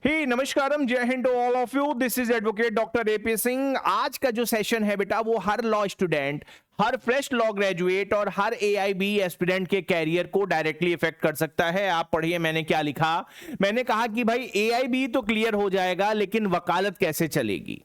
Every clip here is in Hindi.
हे नमस्कारम, Jai Hind to all of you. This is advocate doctor AP Singh. आज का जो सेशन है बेटा, वो हर लॉ स्टूडेंट, हर फ्रेश लॉ ग्रेजुएट और हर एआईबी एस्पिरेंट के कैरियर को डायरेक्टली इफेक्ट कर सकता है। आप पढ़िए मैंने क्या लिखा। मैंने कहा कि भाई एआईबी तो क्लियर हो जाएगा, लेकिन वकालत कैसे चलेगी?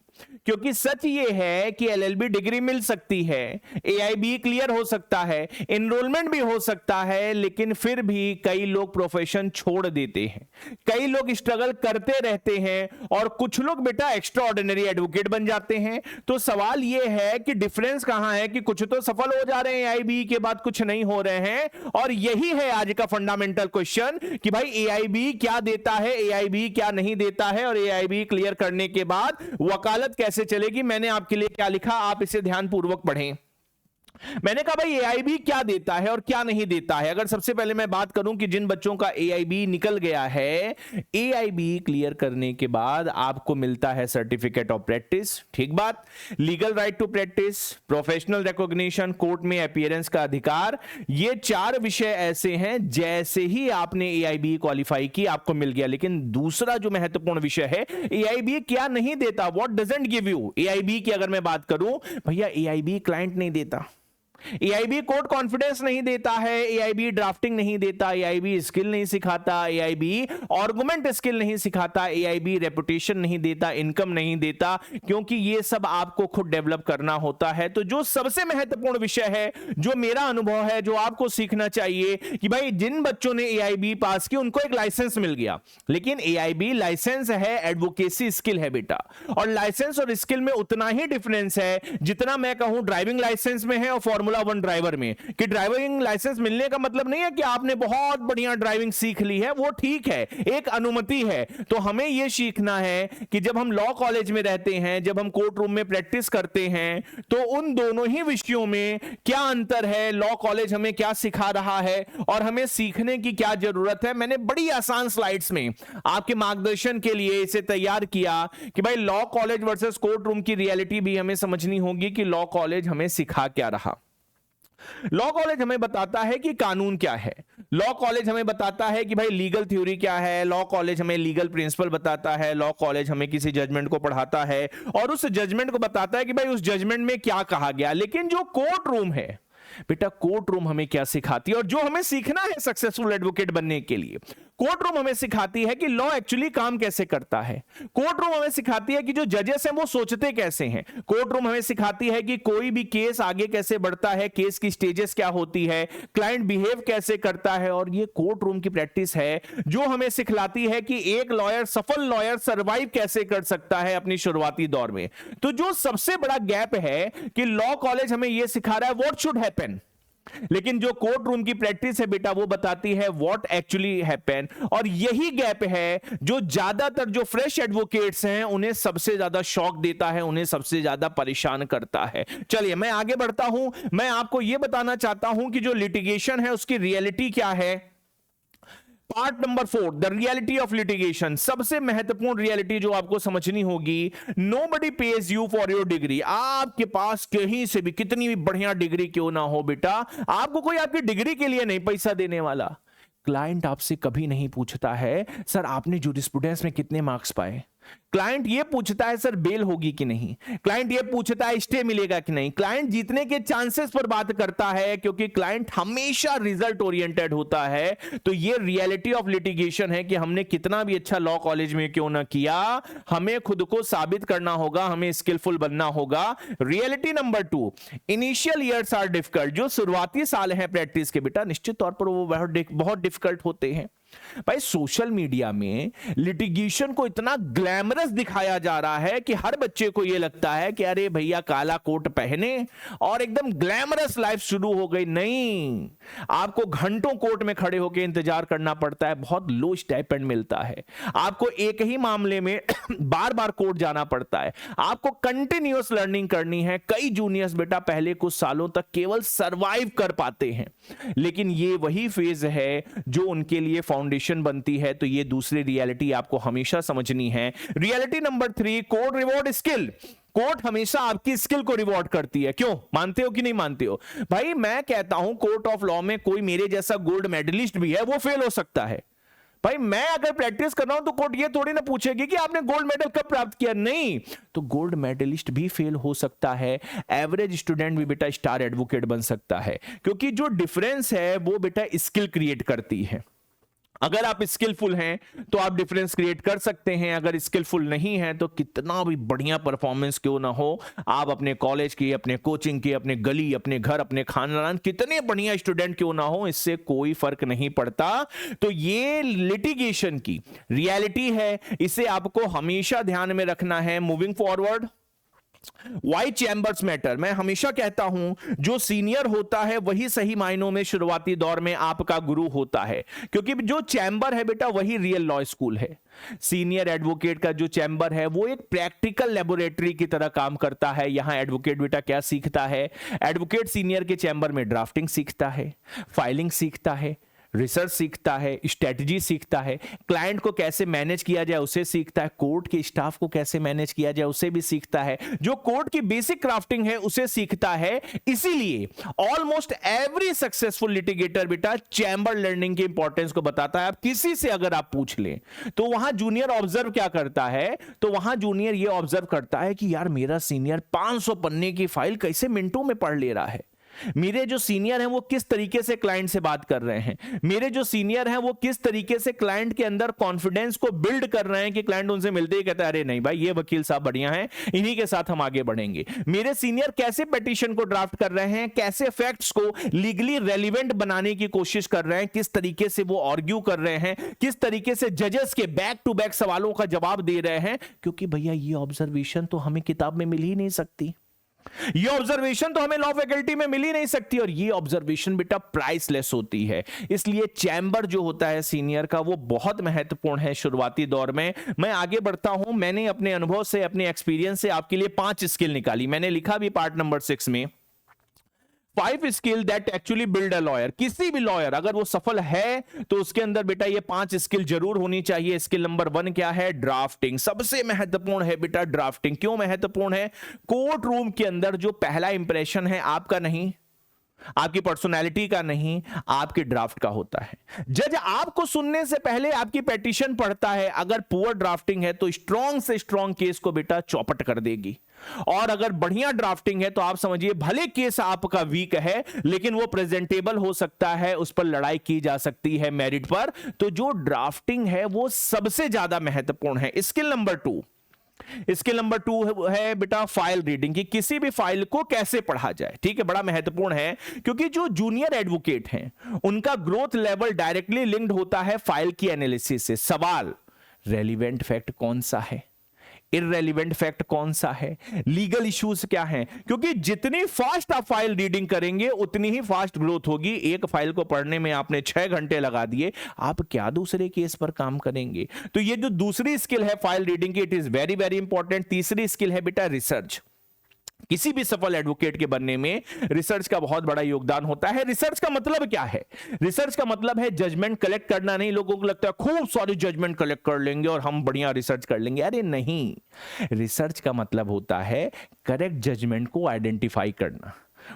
क्योंकि सच ये है कि एलएलबी डिग्री मिल सकती है, एआईबी क्लियर हो सकता है, एनरोलमेंट भी हो सकता है, लेकिन फिर भी कई लोग प्रोफेशन छोड़ देते हैं, कई लोग स्ट्रगल करते रहते हैं और कुछ लोग बेटा एक्स्ट्रा ऑर्डिनरी एडवोकेट बन जाते हैं। तो सवाल ये है कि डिफरेंस कहां है कि कुछ तो सफल हो जा रहे हैं एआईबी के बाद, कुछ नहीं हो रहे हैं। और यही है आज का फंडामेंटल क्वेश्चन कि भाई एआईबी क्या देता है, एआईबी क्या नहीं देता है, और एआईबी क्लियर करने के बाद वकालत कैसे चलेगी। मैंने आपके लिए क्या लिखा, आप इसे ध्यानपूर्वक पढ़ें। मैंने कहा भाई एआईबी क्या देता है और क्या नहीं देता है। अगर सबसे पहले मैं बात करूं कि जिन बच्चों का एआईबी निकल गया है, एआईबी क्लियर करने के बाद आपको मिलता है सर्टिफिकेट ऑफ प्रैक्टिस, ठीक बात, legal right to practice, professional recognition, court में अपीयरेंस का अधिकार। ये चार विषय ऐसे हैं जैसे ही आपने एआईबी क्वालिफाई की आपको मिल गया। लेकिन दूसरा जो महत्वपूर्ण विषय है, एआईबी क्या नहीं देता, what doesn't give you. AIB की अगर मैं बात करूं, भैया एआईबी क्लाइंट नहीं देता, एआईबी कोर्ट कॉन्फिडेंस नहीं देता है, एआईबी ड्राफ्टिंग नहीं देता, एआईबी स्किल नहीं सिखाता, एआईबी आर्गुमेंट स्किल नहीं सिखाता, एआईबी रेपुटेशन नहीं देता, इनकम नहीं देता, क्योंकि ये सब आपको खुद डेवलप करना होता है। तो जो सबसे महत्वपूर्ण विषय है, जो मेरा अनुभव है, जो आपको सीखना चाहिए कि भाई जिन बच्चों ने एआईबी पास की उनको एक लाइसेंस मिल गया, लेकिन एआईबी लाइसेंस है, एडवोकेसी स्किल है बेटा। और लाइसेंस और स्किल में उतना ही डिफरेंस है जितना मैं कहूं ड्राइविंग लाइसेंस में है और फॉर्मूला 1 ड्राइवर में। कि ड्राइविंग लाइसेंस मिलने का मतलब नहीं है कि आपने बहुत बढ़िया ड्राइविंग सीख ली है, वो ठीक है, एक अनुमति है। तो हमें यह सीखना है कि जब हम लॉ कॉलेज में रहते हैं, जब हम कोर्ट रूम में प्रैक्टिस करते हैं, तो उन दोनों ही विषयों में क्या अंतर है, लॉ कॉलेज हमें क्या सिखा रहा है और हमें सीखने की क्या जरूरत है। मैंने बड़ी आसान स्लाइड्स में आपके मार्गदर्शन के लिए इसे तैयार किया कि भाई law college versus court room की रियलिटी भी हमें समझनी होगी कि लॉ कॉलेज हमें सिखा क्या रहा। लॉ कॉलेज हमें बताता है कि कानून क्या है, लॉ कॉलेज हमें बताता है कि भाई लीगल थ्योरी क्या है, लॉ कॉलेज हमें लीगल प्रिंसिपल बताता है, लॉ कॉलेज हमें किसी जजमेंट को पढ़ाता है और उस जजमेंट को बताता है कि भाई उस जजमेंट में क्या कहा गया। लेकिन जो कोर्ट रूम है बेटा, कोर्ट रूम हमें क्या सिखाती है और जो हमें सीखना है सक्सेसफुल एडवोकेट बनने के लिए, कोर्ट रूम हमें सिखाती है कि लॉ एक्चुअली काम कैसे करता है। कोर्ट रूम हमें सिखाती है कि जो जजेस हैं वो सोचते कैसे हैं। कोर्ट रूम हमें सिखाती है कि कोई भी केस आगे कैसे बढ़ता है, केस की स्टेजेस क्या होती है, क्लाइंट बिहेव कैसे करता है। और ये कोर्ट रूम की प्रैक्टिस है जो हमें सिखलाती है कि एक लॉयर, सफल लॉयर सर्वाइव कैसे कर सकता है अपनी शुरुआती दौर में। तो जो सबसे बड़ा गैप है कि लॉ कॉलेज हमें यह सिखा रहा है व्हाट शुड हैपन, लेकिन जो कोर्ट रूम की प्रैक्टिस है बेटा वो बताती है व्हाट एक्चुअली हैपन। और यही गैप है जो ज्यादातर जो फ्रेश एडवोकेट्स हैं उन्हें सबसे ज्यादा शॉक देता है, उन्हें सबसे ज्यादा परेशान करता है। चलिए मैं आगे बढ़ता हूं। मैं आपको यह बताना चाहता हूं कि जो लिटिगेशन है उसकी रियलिटी क्या है। Part number 4, the reality of litigation. सबसे महत्वपूर्ण रियलिटी जो आपको समझनी होगी, nobody page you for your degree. आपके पास कहीं से भी कितनी भी बढ़िया डिग्री क्यों ना हो बेटा, आपको कोई आपकी डिग्री के लिए नहीं पैसा देने वाला। क्लाइंट आपसे कभी नहीं पूछता है सर आपने जूरिस्प्रूडेंस में कितने मार्क्स पाए। क्लाइंट ये पूछता है सर बेल होगी कि नहीं, क्लाइंट ये पूछता है स्टे मिलेगा कि नहीं। क्लाइंट जीतने के चांसेस पर बात करता है क्योंकि क्लाइंट हमेशा रिजल्ट ओरिएंटेड होता है। तो ये रियलिटी ऑफ लिटिगेशन है कि हमने कितना भी अच्छा लॉ कॉलेज में क्यों ना किया, हमें खुद को साबित करना होगा, हमें स्किलफुल बनना होगा। Reality number 2, initial years are difficult. जो शुरुआती साल हैं प्रैक्टिस के बेटा, निश्चित तौर पर वो बहुत डिफिकल्ट होते हैं। भाई सोशल मीडिया में लिटिगेशन को इतना ग्लैमरस दिखाया जा रहा है कि हर बच्चे को यह लगता है कि अरे भैया काला कोट पहने और एकदम ग्लैमरस लाइफ शुरू हो गई। नहीं, आपको घंटों कोर्ट में खड़े होकर इंतजार करना पड़ता है, बहुत लो स्टाइपेंड मिलता है, आपको एक ही मामले में बार बार कोर्ट जाना पड़ता है, आपको कंटिन्यूअस लर्निंग करनी है। कई जूनियर्स बेटा पहले कुछ सालों तक केवल सरवाइव कर पाते हैं, लेकिन ये वही फेज है जो उनके लिए फाउंडेशन बनती है। तो ये दूसरी रियलिटी आपको हमेशा समझनी है। Reality number 3, court reward skill. Court हमेशा आपकी स्किल को रिवॉर्ड करती है। क्यों, मानते हो कि नहीं मानते हो? भाई मैं कहता हूं कोर्ट ऑफ लॉ में कोई मेरे जैसा गोल्ड मेडलिस्ट भी है वो फेल हो सकता है, भाई मैं अगर प्रैक्टिस कर रहा हूं तो कोर्ट ये थोड़ी ना पूछेगी कि आपने गोल्ड मेडल कब प्राप्त किया, नहीं। तो गोल्ड मेडलिस्ट भी फेल हो सकता है, एवरेज स्टूडेंट भी बेटा स्टार एडवोकेट बन सकता है, क्योंकि जो डिफरेंस है वो बेटा स्किल क्रिएट करती है। अगर आप स्किलफुल हैं तो आप डिफरेंस क्रिएट कर सकते हैं, अगर स्किलफुल नहीं है तो कितना भी बढ़िया परफॉर्मेंस क्यों ना हो, आप अपने कॉलेज की, अपने कोचिंग की, अपने गली, अपने घर, अपने खानदान, कितने बढ़िया स्टूडेंट क्यों ना हो, इससे कोई फर्क नहीं पड़ता। तो ये लिटिगेशन की रियलिटी है, इसे आपको हमेशा ध्यान में रखना है। Moving forward, why chambers matter. मैं हमेशा कहता हूं जो सीनियर होता है वही सही मायनों में शुरुआती दौर में आपका गुरु होता है, क्योंकि जो चैम्बर है बेटा वही रियल लॉ स्कूल है। सीनियर एडवोकेट का जो चैम्बर है वो एक प्रैक्टिकल लेबोरेटरी की तरह काम करता है। यहां एडवोकेट बेटा क्या सीखता है? एडवोकेट सीनियर के चैम्बर में ड्राफ्टिंग सीखता है, फाइलिंग सीखता है, रिसर्च सीखता है, स्ट्रेटजी सीखता है, क्लाइंट को कैसे मैनेज किया जाए उसे सीखता है, कोर्ट के स्टाफ को कैसे मैनेज किया जाए उसे भी सीखता है, जो कोर्ट की बेसिक क्राफ्टिंग है उसे सीखता है। इसीलिए ऑलमोस्ट एवरी सक्सेसफुल लिटिगेटर बेटा चैम्बर लर्निंग की इंपॉर्टेंस को बताता है। आप किसी से अगर आप पूछ लें तो वहां जूनियर ऑब्जर्व क्या करता है, तो वहां जूनियर ये ऑब्जर्व करता है कि यार मेरा सीनियर 500 पन्ने की फाइल कैसे मिनटों में पढ़ ले रहा है, मेरे जो सीनियर हैं वो किस तरीके से क्लाइंट से बात कर रहे हैं, मेरे जो सीनियर हैं वो किस तरीके से क्लाइंट के अंदर कॉन्फिडेंस को बिल्ड कर रहे हैं कि क्लाइंट उनसे मिलते ही कहता है अरे नहीं भाई ये वकील साहब बढ़िया हैं, इन्हीं के साथ हम आगे बढ़ेंगे। मेरे सीनियर कैसे पिटीशन को ड्राफ्ट कर रहे हैं, कैसे फैक्ट्स को लीगली रेलिवेंट बनाने की कोशिश कर रहे हैं, किस तरीके से वो आर्ग्यू कर रहे हैं, किस तरीके से जजेस के बैक टू बैक सवालों का जवाब दे रहे हैं, क्योंकि भैया ये ऑब्जर्वेशन तो हमें किताब में मिल ही नहीं सकती, ये ऑब्जर्वेशन तो हमें लॉ फैकल्टी में मिल ही नहीं सकती, और ये ऑब्जर्वेशन बेटा प्राइसलेस होती है। इसलिए चैम्बर जो होता है सीनियर का वो बहुत महत्वपूर्ण है शुरुआती दौर में। मैं आगे बढ़ता हूं, मैंने अपने अनुभव से, अपने एक्सपीरियंस से आपके लिए 5 स्किल निकाली, मैंने लिखा भी पार्ट नंबर 6 में 5 skill that actually build a lawyer. किसी भी लॉयर अगर वो सफल है तो उसके अंदर बेटा ये 5 स्किल जरूर होनी चाहिए। स्किल नंबर 1 क्या है? ड्राफ्टिंग। सबसे महत्वपूर्ण है बेटा ड्राफ्टिंग। क्यों महत्वपूर्ण है? कोर्ट रूम के अंदर जो पहला इंप्रेशन है आपका नहीं, आपकी पर्सनालिटी का नहीं, आपके ड्राफ्ट का होता है। जज आपको सुनने से पहले आपकी पिटीशन पढ़ता है, अगर पुअर ड्राफ्टिंग है तो स्ट्रॉन्ग से स्ट्रॉन्ग केस को बेटा चौपट कर देगी, और अगर बढ़िया ड्राफ्टिंग है तो आप समझिए भले केस आपका वीक है लेकिन वो प्रेजेंटेबल हो सकता है, उस पर लड़ाई की जा सकती है मेरिट पर। तो जो ड्राफ्टिंग है वो सबसे ज्यादा महत्वपूर्ण है। स्किल नंबर 2, स्किल नंबर 2 है बेटा फाइल रीडिंग, की किसी भी फाइल को कैसे पढ़ा जाए। ठीक है, बड़ा महत्वपूर्ण है, क्योंकि जो जूनियर एडवोकेट हैं उनका ग्रोथ लेवल डायरेक्टली लिंक्ड होता है फाइल की एनालिसिस से। सवाल, रेलिवेंट फैक्ट कौन सा है, इररेलेवेंट फैक्ट कौन सा है, लीगल इश्यूज क्या हैं, क्योंकि जितनी फास्ट आप फाइल रीडिंग करेंगे उतनी ही फास्ट ग्रोथ होगी। एक फाइल को पढ़ने में आपने 6 घंटे लगा दिए, आप क्या दूसरे केस पर काम करेंगे। तो ये जो दूसरी स्किल है फाइल रीडिंग की, it is very very important. तीसरी स्किल है बेटा रिसर्च। किसी भी सफल एडवोकेट के बनने में रिसर्च का बहुत बड़ा योगदान होता है। रिसर्च का मतलब क्या है? रिसर्च का मतलब है जजमेंट कलेक्ट करना नहीं। लोगों को लगता है खूब सारी जजमेंट कलेक्ट कर लेंगे और हम बढ़िया रिसर्च कर लेंगे। अरे नहीं, रिसर्च का मतलब होता है करेक्ट जजमेंट को आइडेंटिफाई करना,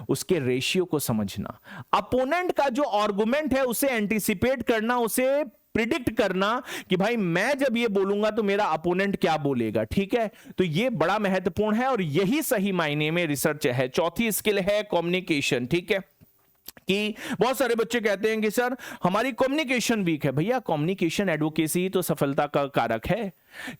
उसके रेशियो को समझना, अपोनेंट का जो आर्गुमेंट है उसे एंटीसिपेट करना, उसे प्रिडिक्ट करना कि भाई मैं जब ये बोलूंगा तो मेरा अपोनेंट क्या बोलेगा। ठीक है, तो ये बड़ा महत्वपूर्ण है और यही सही मायने में रिसर्च है। चौथी स्किल है कम्युनिकेशन। ठीक है, कि बहुत सारे बच्चे कहते हैं कि सर हमारी कम्युनिकेशन वीक है। भैया कम्युनिकेशन एडवोकेसी तो सफलता का कारक है,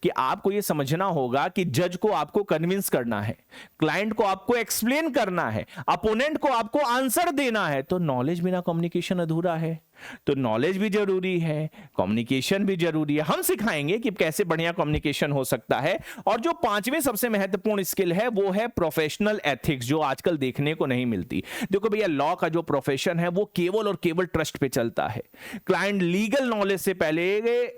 कि आपको यह समझना होगा कि जज को आपको कन्विंस करना है, क्लाइंट को आपको एक्सप्लेन करना है, अपोनेंट को आपको आंसर देना है। तो नॉलेज बिना कम्युनिकेशन अधूरा है। तो नॉलेज भी जरूरी है, कम्युनिकेशन भी जरूरी है। हम सिखाएंगे कि कैसे बढ़िया कम्युनिकेशन हो सकता है। और जो 5वें सबसे महत्वपूर्ण स्किल है वो है प्रोफेशनल एथिक्स, जो आजकल देखने को नहीं मिलती। देखो भैया, लॉ का जो प्रोफेशन है वो केवल और केवल ट्रस्ट पे चलता है। क्लाइंट लीगल नॉलेज से पहले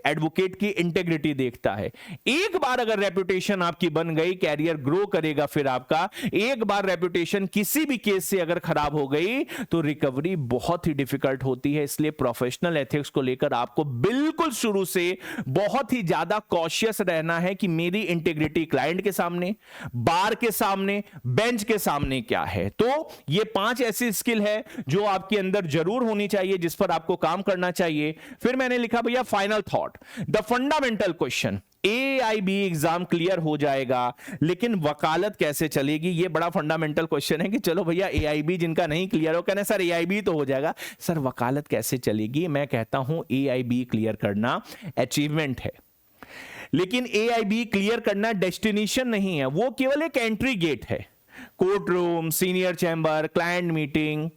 एडवोकेट की इंटेग्रिटी देखता है। एक बार अगर रेपुटेशन आपकी बन गई, कैरियर ग्रो करेगा। फिर आपका एक बार रेपुटेशन किसी भी केस से अगर खराब हो गई तो रिकवरी बहुत ही डिफिकल्ट होती है। इसलिए प्रोफेशनल एथिक्स को लेकर आपको बिल्कुल शुरू से बहुत ही ज्यादा कॉशियस रहना है कि मेरी इंटीग्रिटी क्लाइंट के सामने, बार के सामने, बेंच के सामने क्या है। तो ये 5 ऐसी स्किल है जो आपके अंदर जरूर होनी चाहिए, जिस पर आपको काम करना चाहिए। फिर मैंने लिखा भैया final thought, the fundamental question, AIB exam clear हो जाएगा लेकिन वकालत कैसे चलेगी। ये बड़ा फंडामेंटल क्वेश्चन है कि चलो भैया AIB जिनका नहीं क्लियर हो, कहने सर AIB तो हो जाएगा, सर वकालत कैसे चलेगी। मैं कहता हूं AIB क्लियर करना अचीवमेंट है, लेकिन AIB क्लियर करना डेस्टिनेशन नहीं है, वो केवल एक एंट्री गेट है। Court room, senior chamber, client meeting,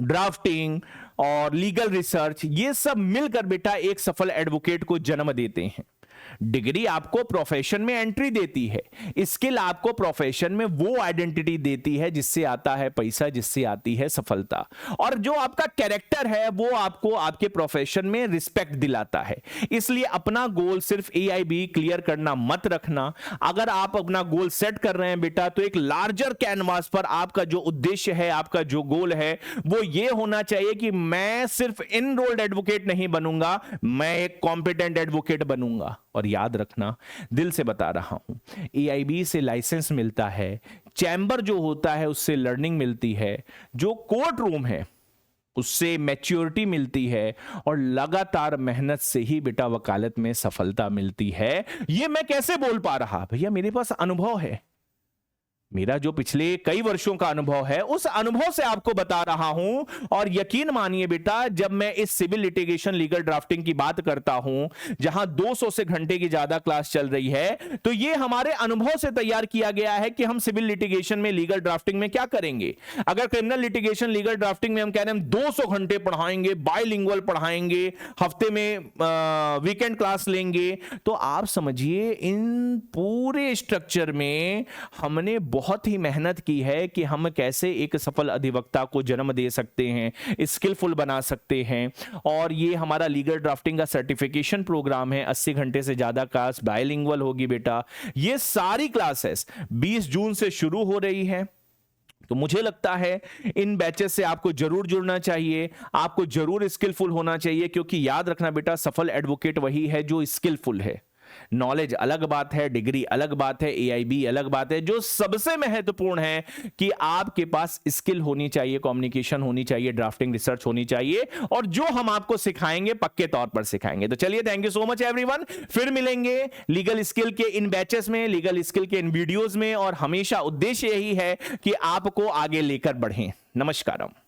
drafting और लीगल रिसर्च, ये सब मिलकर बेटा एक सफल एडवोकेट को जन्म देते हैं। डिग्री आपको प्रोफेशन में एंट्री देती है, स्किल आपको प्रोफेशन में वो आइडेंटिटी देती है जिससे आता है पैसा, जिससे आती है सफलता, और जो आपका कैरेक्टर है वो आपको आपके प्रोफेशन में रिस्पेक्ट दिलाता है। इसलिए अपना गोल सिर्फ AIB क्लियर करना मत रखना। अगर आप अपना गोल सेट कर रहे हैं बेटा, तो एक लार्जर कैनवास पर आपका जो उद्देश्य है, आपका जो गोल है, वो ये होना चाहिए कि मैं सिर्फ इनरोल्ड एडवोकेट नहीं बनूंगा, मैं एक कॉम्पिटेंट एडवोकेट बनूंगा। और याद रखना, दिल से बता रहा हूं, AIB से लाइसेंस मिलता है, चैम्बर जो होता है उससे लर्निंग मिलती है, जो कोर्ट रूम है उससे मैच्योरिटी मिलती है, और लगातार मेहनत से ही बेटा वकालत में सफलता मिलती है। ये मैं कैसे बोल पा रहा भैया, मेरे पास अनुभव है, मेरा जो पिछले कई वर्षों का अनुभव है, उस अनुभव से आपको बता रहा हूं। और यकीन मानिए बेटा, जब मैं इस सिविल लिटिगेशन लीगल ड्राफ्टिंग की बात करता हूं, जहां 200 से घंटे की ज्यादा क्लास चल रही है, तो ये हमारे अनुभव से तैयार किया गया है कि हम सिविल लिटिगेशन में, लीगल ड्राफ्टिंग में क्या करेंगे। अगर क्रिमिनल लिटिगेशन लीगल ड्राफ्टिंग में हम कह रहे हैं हम 200 घंटे पढ़ाएंगे, बाइलिंगुअल पढ़ाएंगे, हफ्ते में वीकेंड क्लास लेंगे, तो आप समझिए इन पूरे स्ट्रक्चर में हमने बहुत ही मेहनत की है कि हम कैसे एक सफल अधिवक्ता को जन्म दे सकते हैं, स्किलफुल बना सकते हैं। और ये हमारा लीगल ड्राफ्टिंग का सर्टिफिकेशन प्रोग्राम है, 80 घंटे से ज्यादा क्लास बाइलिंगुअल होगी बेटा। ये सारी क्लासेस 20 जून से शुरू हो रही है। तो मुझे लगता है इन बैचेस से आपको जरूर जुड़ना चाहिए, आपको जरूर स्किलफुल होना चाहिए, क्योंकि याद रखना बेटा, सफल एडवोकेट वही है जो स्किलफुल है। नॉलेज अलग बात है, डिग्री अलग बात है, AIB अलग बात है। जो सबसे महत्वपूर्ण है कि आपके पास स्किल होनी चाहिए, कम्युनिकेशन होनी चाहिए, ड्राफ्टिंग रिसर्च होनी चाहिए, और जो हम आपको सिखाएंगे पक्के तौर पर सिखाएंगे। तो चलिए, thank you so much everyone. फिर मिलेंगे लीगल स्किल के इन बैचेस में, लीगल स्किल के इन वीडियोस में, और हमेशा उद्देश्य यही है कि आपको आगे लेकर बढ़ें। नमस्कारम।